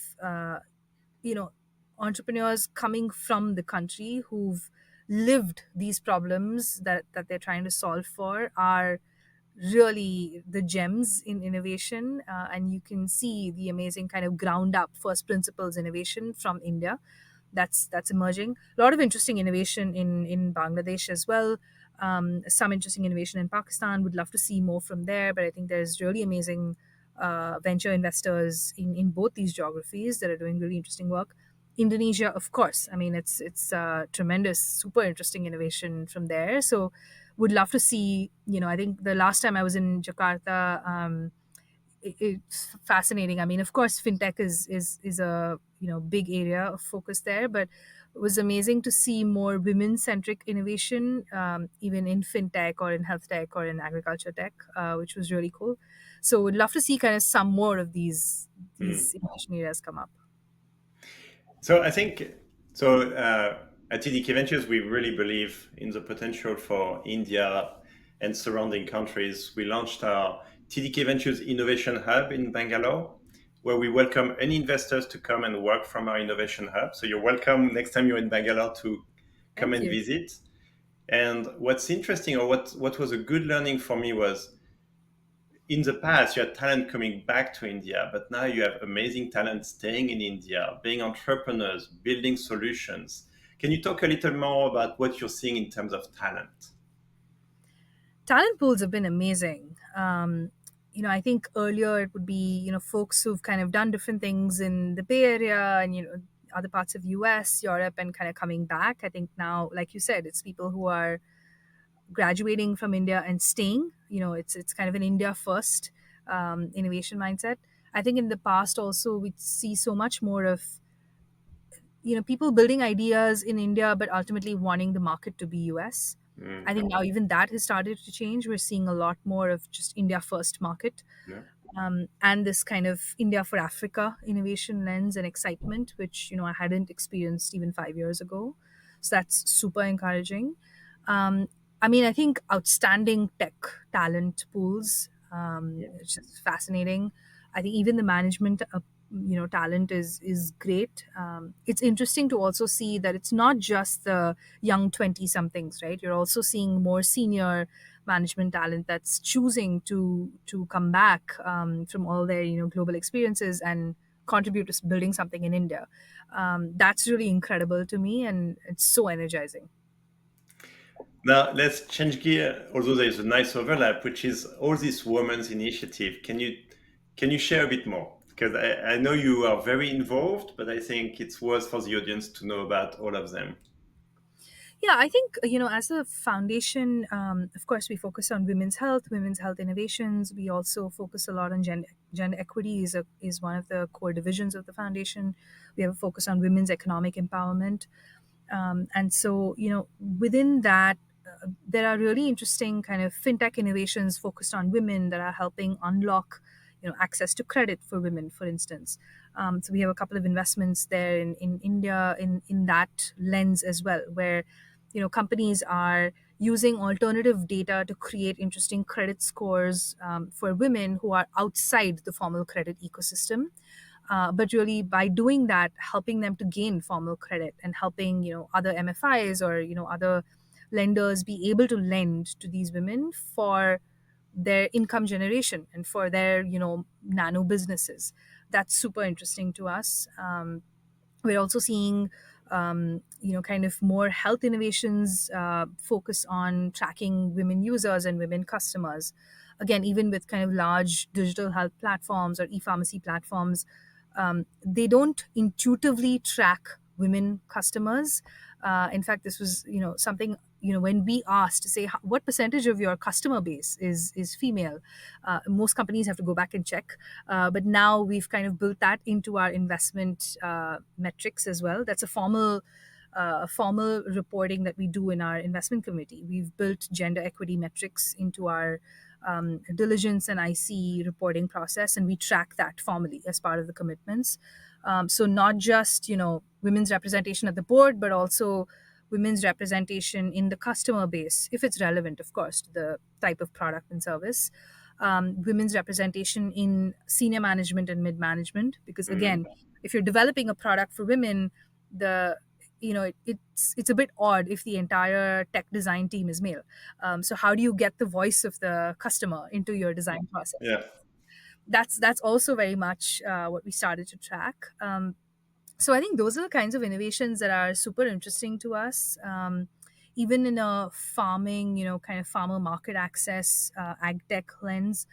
you know entrepreneurs coming from the country who've lived these problems that they're trying to solve for are really the gems in innovation, and you can see the amazing kind of ground up first principles innovation from India that's emerging. A lot of interesting innovation in Bangladesh as well. Some interesting innovation in Pakistan. Would love to see more from there, but I think there's really amazing venture investors in both these geographies that are doing really interesting work. Indonesia, of course. I mean, it's tremendous, super interesting innovation from there. So, would love to see. I think the last time I was in Jakarta, it's fascinating. I mean, of course, fintech is a big area of focus there, but it was amazing to see more women centric innovation, even in fintech or in health tech or in agriculture tech, which was really cool. So, would love to see kind of some more of these innovation areas come up. So I think so. At TDK Ventures, we really believe in the potential for India and surrounding countries. We launched our TDK Ventures Innovation Hub in Bangalore, where we welcome any investors to come and work from our innovation hub. So you're welcome next time you're in Bangalore to come Thank and you. visit. And what's interesting, or what was a good learning for me, was in the past you had talent coming back to India, but now you have amazing talent staying in India, being entrepreneurs, building solutions. Can you talk a little more about what you're seeing in terms of talent? Talent pools have been amazing. I think earlier it would be, folks who've kind of done different things in the Bay Area and, other parts of US, Europe, and kind of coming back. I think now, like you said, it's people who are graduating from India and staying. It's kind of an India first innovation mindset. I think in the past also we see so much more of people building ideas in India, but ultimately wanting the market to be US. I Mm, think now even that has started to change. We're seeing a lot more of just India first market, yeah. and this kind of India for Africa innovation lens and excitement, which I hadn't experienced even 5 years ago. So that's super encouraging. Um, I mean, I think outstanding tech talent pools, which is fascinating. I think even the management, talent is great. It's interesting to also see that it's not just the young 20 somethings, right? You're also seeing more senior management talent that's choosing to come back from all their global experiences and contribute to building something in India. That's really incredible to me, and it's so energizing. Now let's change gear. Although there is a nice overlap, which is all this women's initiative. Can you share a bit more? Because I know you are very involved, but I think it's worth for the audience to know about all of them. Yeah, I think, as a foundation, of course, we focus on women's health innovations. We also focus a lot on gender equity is one of the core divisions of the foundation. We have a focus on women's economic empowerment. And so, within that, there are really interesting kind of fintech innovations focused on women that are helping unlock, access to credit for women, for instance. So we have a couple of investments there in India in that lens as well, where companies are using alternative data to create interesting credit scores for women who are outside the formal credit ecosystem, but really by doing that helping them to gain formal credit and helping other MFIs or other lenders be able to lend to these women for their income generation and for their nano businesses. That's super interesting to us. We're also seeing kind of more health innovations focus on tracking women users and women customers. Again, even with kind of large digital health platforms or e-pharmacy platforms, they don't intuitively track women customers. In fact, this was something, when we asked to say what percentage of your customer base is female. Most companies have to go back and check, but now we've kind of built that into our investment metrics as well. That's a formal reporting that we do in our investment committee. We've built gender equity metrics into our diligence and IC reporting process, and we track that formally as part of the commitments. So not just women's representation at the board, but also women's representation in the customer base, if it's relevant, of course, to the type of product and service. Women's representation in senior management and mid management, because Mhm. again, if you're developing a product for women, the it's a bit odd if the entire tech design team is male. So how do you get the voice of the customer into your design process? Yeah. That's also very much what we started to track. So I think those are the kinds of innovations that are super interesting to us. Even in a farming, kind of farmer market access, ag tech lens,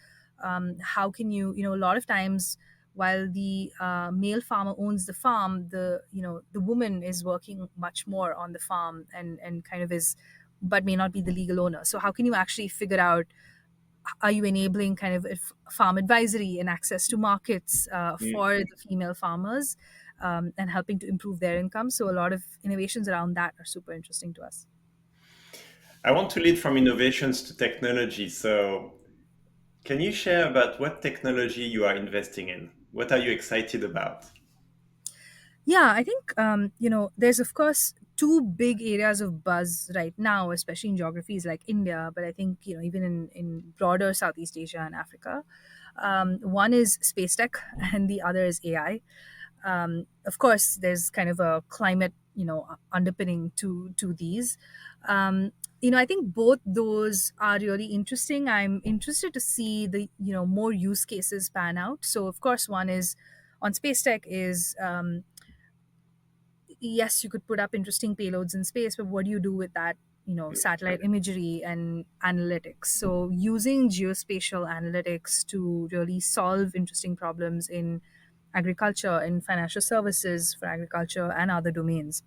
how can a lot of times, while the male farmer owns the farm, the woman is working much more on the farm, and kind of is, but may not be the legal owner. So how can you actually figure out, are you enabling kind of farm advisory and access to markets for Mm. the female farmers, and helping to improve their income? So a lot of innovations around that are super interesting to us. I want to lead from innovations to technology. So, can you share about what technology you are investing in? What are you excited about? Yeah, I think there's of course two big areas of buzz right now, especially in geographies like India, but I think even in broader Southeast Asia and Africa. One is space tech, and the other is AI. Of course, there's kind of a climate underpinning to these. Um, I think both those are really interesting. I'm interested to see the more use cases pan out. So of course, one is on space tech is, yes, you could put up interesting payloads in space, but what do you do with that satellite imagery and analytics? So using geospatial analytics to really solve interesting problems in agriculture, in financial services for agriculture and other domains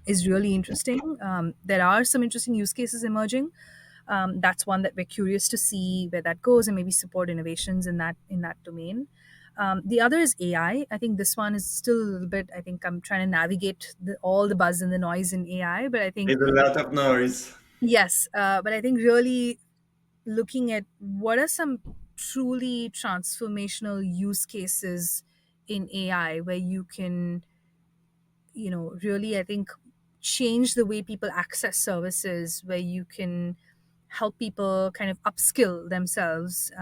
is really interesting. There are some interesting use cases emerging. That's one that we're curious to see where that goes and maybe support innovations in that domain. The other is AI. I think this one is still a little bit. I think I'm trying to navigate all the buzz and the noise in AI, but I think There's a lot of noise. yes. But I think really looking at what are some truly transformational use cases in AI where you can really, I think, change the way people access services, where you can help people kind of upskill themselves.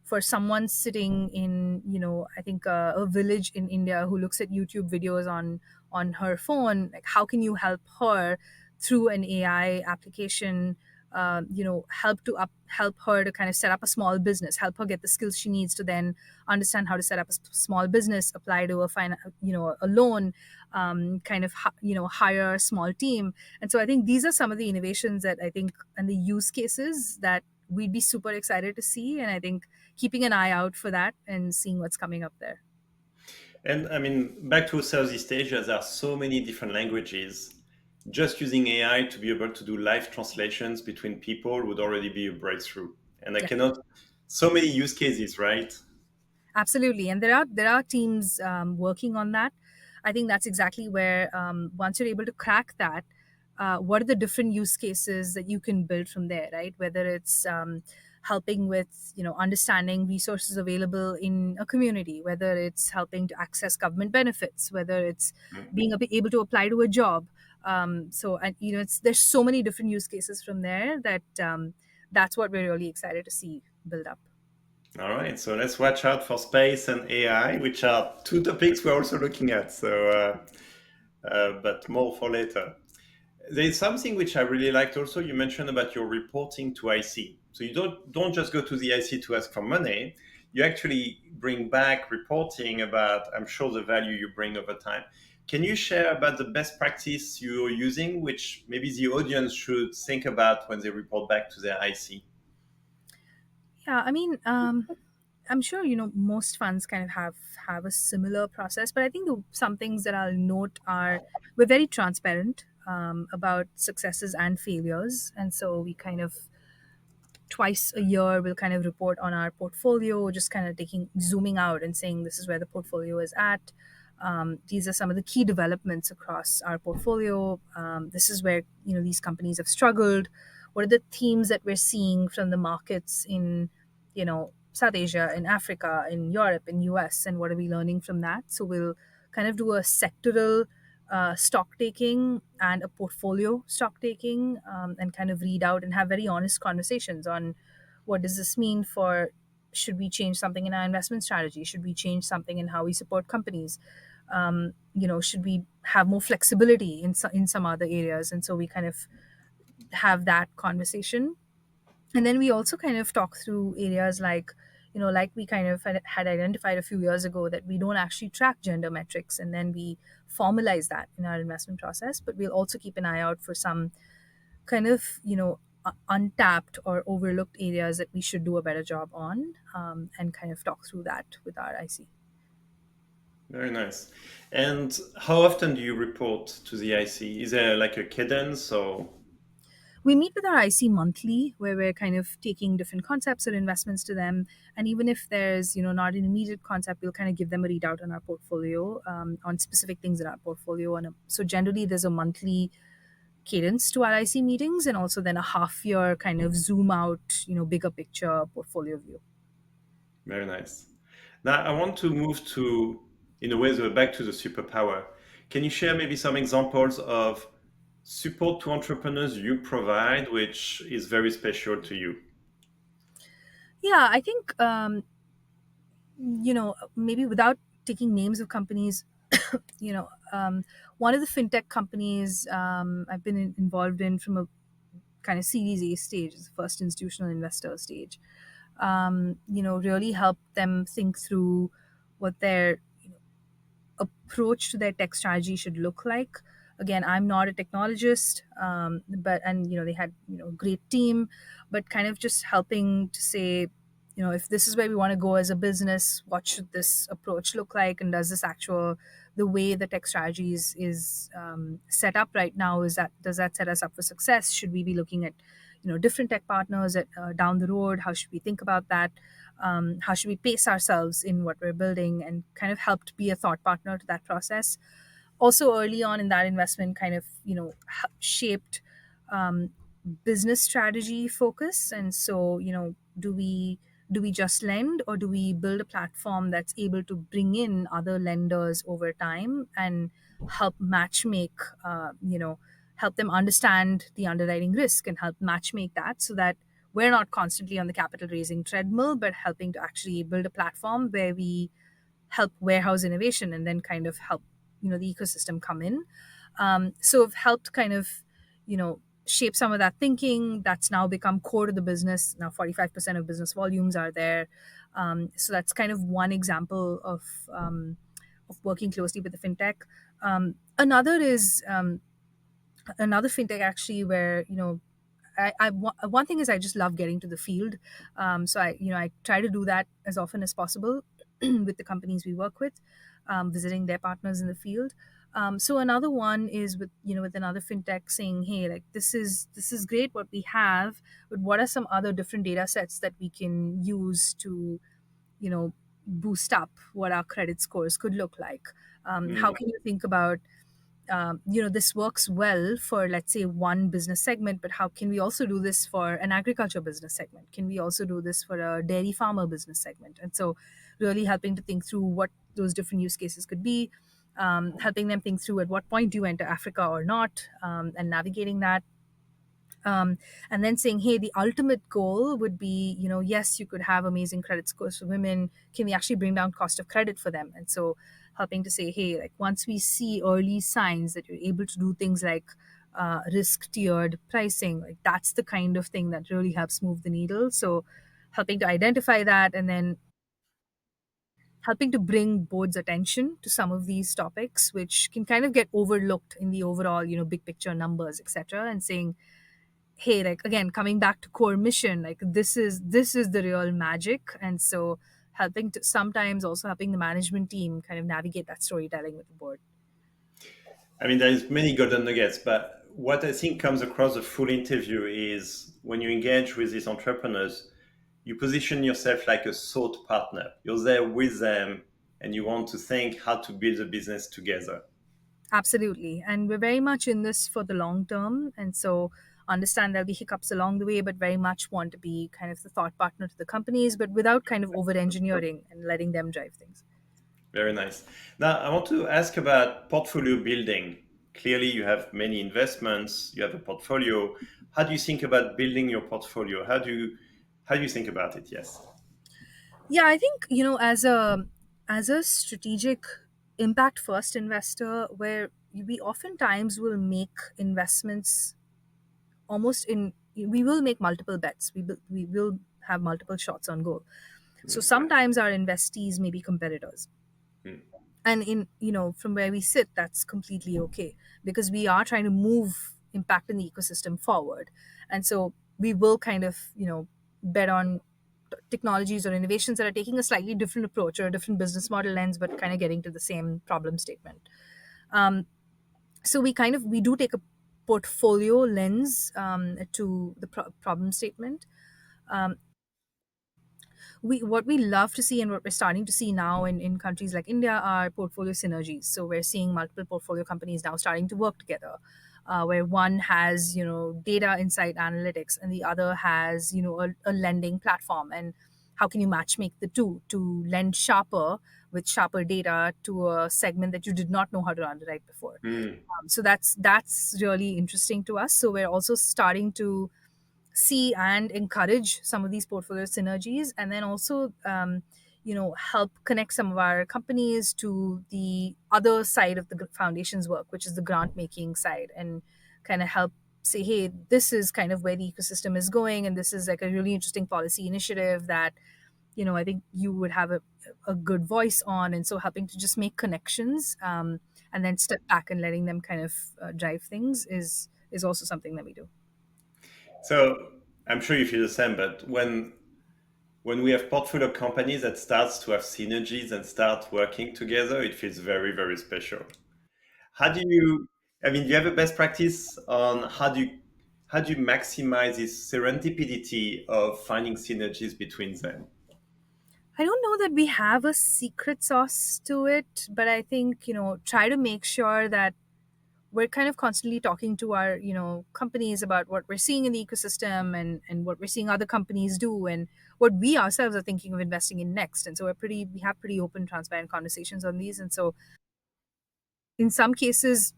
For someone sitting in, I think a village in India who looks at YouTube videos on her phone, like how can you help her through an AI application? Help her to kind of set up a small business, help her get the skills she needs to then understand how to set up a small business, apply to a loan, kind of hire a small team. And so I think these are some of the innovations that I think, and the use cases that we'd be super excited to see. And I think keeping an eye out for that and seeing what's coming up there. And I mean, back to Southeast Asia, there are so many different languages. Just using AI to be able to do live translations between people would already be a breakthrough. And I Yeah. cannot, so many use cases, right? Absolutely, and there are teams working on that. I think that's exactly where, once you're able to crack that, what are the different use cases that you can build from there, right? Whether it's helping with understanding resources available in a community, whether it's helping to access government benefits, whether it's being able to apply to a job. So and there's so many different use cases from there that that's what we're really excited to see build up. All right, so let's watch out for space and AI, which are two topics we're also looking at. But more for later. There's something which I really liked also. You mentioned about your reporting to IC. So you don't just go to the IC to ask for money. You actually bring back reporting about, I'm sure, the value you bring over time. Can you share about the best practice you're using, which maybe the audience should think about when they report back to their IC? Yeah, I mean, I'm sure most funds kind of have a similar process, but I think some things that I'll note are we're very transparent about successes and failures, and so we kind of twice a year we'll kind of report on our portfolio, just kind of taking zooming out and saying this is where the portfolio is at. These are some of the key developments across our portfolio. This is where these companies have struggled. What are the themes that we're seeing from the markets in South Asia, in Africa, in Europe, in US, and what are we learning from that? So we'll kind of do a sectoral stock taking and a portfolio stock taking, and kind of read out and have very honest conversations on what does this mean for, should we change something in our investment strategy, should we change something in how we support companies, should we have more flexibility in some other areas. And so we kind of have that conversation. And then we also kind of talk through areas like like we kind of had identified a few years ago that we don't actually track gender metrics, and then we formalize that in our investment process. But we'll also keep an eye out for some kind of untapped or overlooked areas that we should do a better job on, and kind of talk through that with our IC. Very nice. And how often do you report to the IC? Is there like a cadence or? We meet with our IC monthly, where we're kind of taking different concepts or investments to them. And even if there's, not an immediate concept, we'll kind of give them a readout on our portfolio, on specific things in our portfolio. And so generally, there's a monthly cadence to our IC meetings, and also then a half year kind of zoom out, bigger picture portfolio view. Very nice. Now I want to move to, in a way, back to the superpower. Can you share maybe some examples of support to entrepreneurs you provide, which is very special to you? Yeah, I think, maybe without taking names of companies, one of the fintech companies I've been involved in from a kind of Series A stage, the first institutional investor stage, really help them think through what their approach to their tech strategy should look like. Again, I'm not a technologist, but and they had a great team, but kind of just helping to say, if this is where we want to go as a business, what should this approach look like, and does this actual the way the tech strategy is set up right now, does that set us up for success? Should we be looking at different tech partners down the road? How should we think about that? How should we pace ourselves in what we're building, and kind of helped be a thought partner to that process. Also early on in that investment, kind of shaped um, business strategy focus. And so do we just lend, or do we build a platform that's able to bring in other lenders over time and help match make, help them understand the underwriting risk and help match make that, so that we're not constantly on the capital raising treadmill, but helping to actually build a platform where we help warehouse innovation and then kind of help the ecosystem come in. So I've helped kind of shape some of that thinking that's now become core to the business. Now 45% of business volumes are there. So that's kind of one example of working closely with the fintech. Another is another fintech actually, where one thing is I just love getting to the field. So I try to do that as often as possible with the companies we work with, visiting their partners in the field. So another one is with another fintech saying, hey, like this is great what we have, but what are some other different data sets that we can use to boost up what our credit scores could look like? How Mm, can you think about this works well for, let's say, one business segment, but how can we also do this for an agriculture business segment? Can we also do this for a dairy farmer business segment? And so really helping to think through what those different use cases could be, helping them think through at what point do you enter Africa or not, and navigating that. And then saying, hey, the ultimate goal would be, yes, you could have amazing credit scores for women. Can we actually bring down cost of credit for them? And so helping to say, hey, like once we see early signs that you're able to do things like risk tiered pricing, like that's the kind of thing that really helps move the needle. So helping to identify that, and then helping to bring board's attention to some of these topics, which can kind of get overlooked in the overall, big picture numbers, etc., and saying, hey, like again, coming back to core mission, like this is the real magic. And so helping to sometimes also helping the management team kind of navigate that storytelling with the board. I mean, there's many golden nuggets, but what I think comes across the full interview is when you engage with these entrepreneurs, you position yourself like a thought partner. You're there with them and you want to think how to build a business together. Absolutely. And we're very much in this for the long term. And so understand there'll be hiccups along the way, but very much want to be kind of the thought partner to the companies, but without kind of over engineering and letting them drive things. Very nice. Now, I want to ask about portfolio building. Clearly, you have many investments, you have a portfolio. How do you think about building your portfolio? How do you think about it? Yes. Yeah, I think, as a strategic impact first investor, where we oftentimes will make investments almost in we will make multiple bets. We will have multiple shots on goal. So Mm, sometimes our investees may be competitors, mm, and in from where we sit, that's completely okay, because we are trying to move impact in the ecosystem forward. And so we will kind of bet on technologies or innovations that are taking a slightly different approach or a different business model lens, but kind of getting to the same problem statement. So we do take a portfolio lens to the problem statement. We What we love to see and what we're starting to see now in countries like India are portfolio synergies. So we're seeing multiple portfolio companies now starting to work together, where one has data insight analytics and the other has a lending platform. And how can you match make the two to lend sharper with sharper data to a segment that you did not know how to underwrite before? mm. So that's really interesting to us. So we're also starting to see and encourage some of these portfolio synergies, and then also help connect some of our companies to the other side of the foundation's work, which is the grant making side, and kind of help say, hey, this is kind of where the ecosystem is going, and this is like a really interesting policy initiative that I think you would have a good voice on. And so helping to just make connections, and then step back and letting them kind of drive things is also something that we do. So I'm sure you feel the same, but when we have portfolio companies that starts to have synergies and start working together, it feels very, very special. How do you, I mean, do you have a best practice on how do you maximize this serendipity of finding synergies between them? I don't know that we have a secret sauce to it, but I think, try to make sure that we're kind of constantly talking to our, companies about what we're seeing in the ecosystem, and what we're seeing other companies do, and what we ourselves are thinking of investing in next. And so we have pretty open, transparent conversations on these. And so in some cases,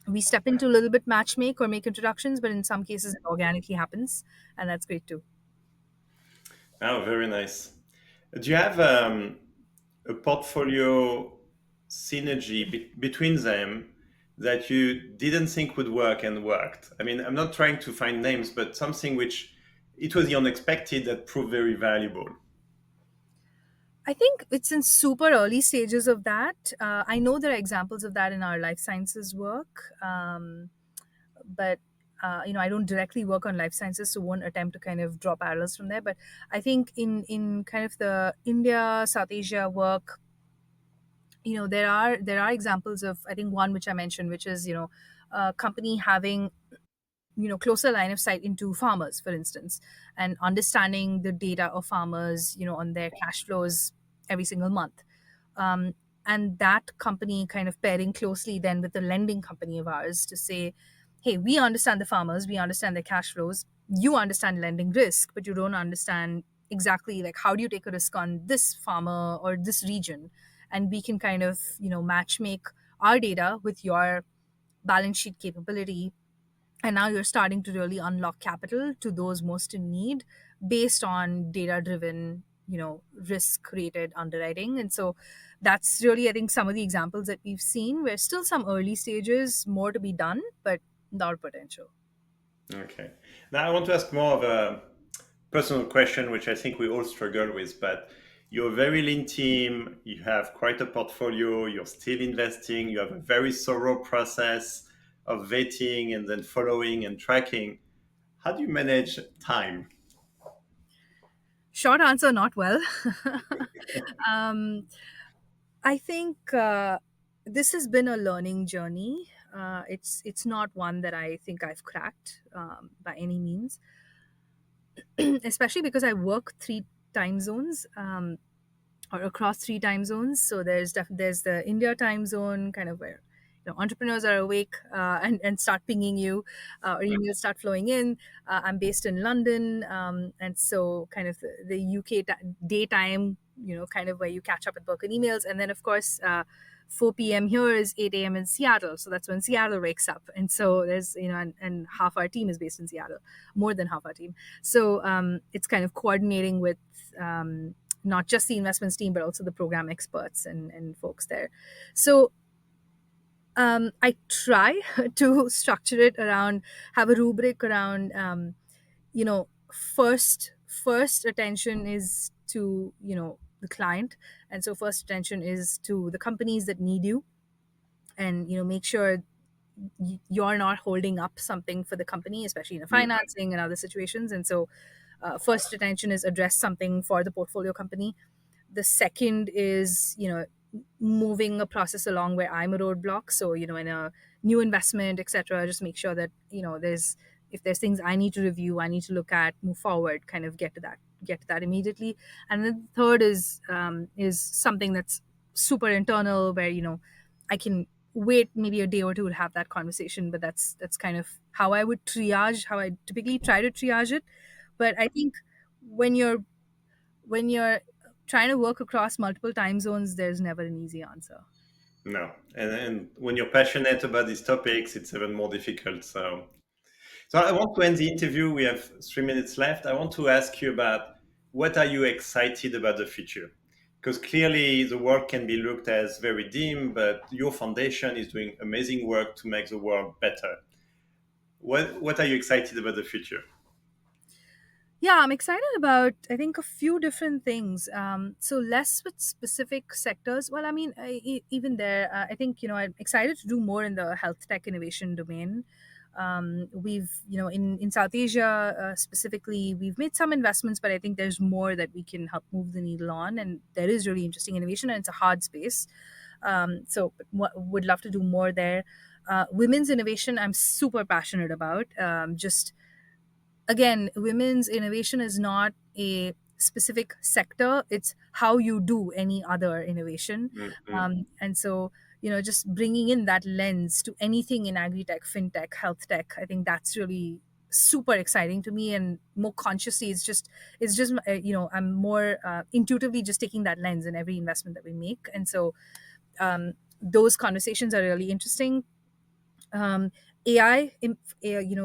we step into a little bit matchmake or make introductions, but in some cases it organically happens. And that's great too. Oh, very nice. Do you have a portfolio synergy between them that you didn't think would work and worked? I mean, I'm not trying to find names, but something which it was the unexpected that proved very valuable. I think it's in super early stages of that. I know there are examples of that in our life sciences work, but I don't directly work on life sciences, so won't attempt to kind of draw parallels from there. But I think in kind of the India, South Asia work, there are examples of, I think, one which I mentioned, which is a company having closer line of sight into farmers, for instance, and understanding the data of farmers on their cash flows every single month. um, and that company kind of pairing closely then with the lending company of ours to say, hey, we understand the farmers, we understand their cash flows, you understand lending risk, but you don't understand exactly like how do you take a risk on this farmer or this region. And we can kind of match make our data with your balance sheet capability, and now you're starting to really unlock capital to those most in need based on data driven risk rated underwriting. And so that's really, I think, some of the examples that we've seen. We're still some early stages, more to be done, but lot of potential. Okay. Now I want to ask more of a personal question, which I think we all struggle with, but you're a very lean team, you have quite a portfolio, you're still investing, you have a very thorough process of vetting and then following and tracking. How do you manage time? Short answer, not well. um, I think this has been a learning journey. It's not one that I think I've cracked by any means, especially because I work three time zones. Or across three time zones. So there's the India time zone, kind of where entrepreneurs are awake and start pinging you, or emails start flowing in. I'm based in London, and so kind of the UK daytime, kind of where you catch up with work and emails, and then of course. 4 p.m. here is 8 a.m. in Seattle. So that's when Seattle wakes up. And so there's, and half our team is based in Seattle, more than half our team. So it's kind of coordinating with not just the investments team, but also the program experts and folks there. So I try to structure it around, have a rubric around, you know, first attention is to, the client. And so first attention is to the companies that need you, and, make sure you're not holding up something for the company, especially in a Mm, financing and other situations. And so first attention is address something for the portfolio company. The second is, moving a process along where I'm a roadblock. So, in a new investment, etc., just make sure that, if there's things I need to review, I need to look at, move forward, kind of get to that immediately. And then the third is something that's super internal, where, I can wait maybe a day or two to have that conversation, but that's kind of how I would triage, how I typically try to triage it. But I think when you're trying to work across multiple time zones, there's never an easy answer. no, and when you're passionate about these topics, it's even more difficult. So I want to end the interview. We have 3 minutes left. I want to ask you about what are you excited about the future? Because clearly the world can be looked as very dim, but your foundation is doing amazing work to make the world better. What are you excited about the future? Yeah, I'm excited about, I think, a few different things. So less with specific sectors. Well, I mean, even there, I think, I'm excited to do more in the health tech innovation domain. We've, in South Asia specifically, we've made some investments, but I think there's more that we can help move the needle on. And there is really interesting innovation, and it's a hard space. So would love to do more there. Women's innovation, I'm super passionate about. Just again, women's innovation is not a specific sector, it's how you do any other innovation. Mm-hmm. And so, just bringing in that lens to anything in agri-tech, fintech, health tech, I think that's really super exciting to me. And more consciously, it's just I'm more intuitively just taking that lens in every investment that we make. And so those conversations are really interesting. um, AI,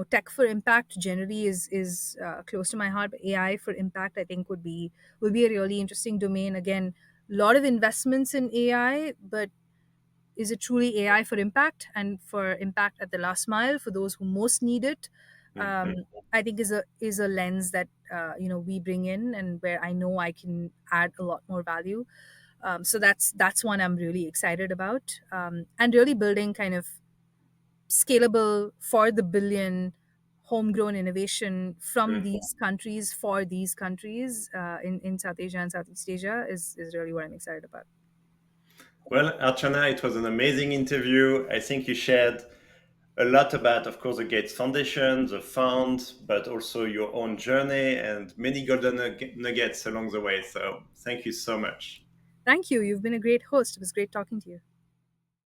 tech for impact generally is close to my heart. But AI for impact, I think, would be a really interesting domain. Again, a lot of investments in AI, but is it truly AI for impact, and for impact at the last mile for those who most need it? Mm-hmm. I think is a lens that we bring in, and where I know I can add a lot more value. So that's one I'm really excited about, and really building kind of scalable for the billion homegrown innovation from Mm. these countries for these countries in South Asia and Southeast Asia is really what I'm excited about. Well, Archana, it was an amazing interview. I think you shared a lot about, of course, the Gates Foundation, the fund, but also your own journey and many golden nuggets along the way. So thank you so much. Thank you. You've been a great host. It was great talking to you.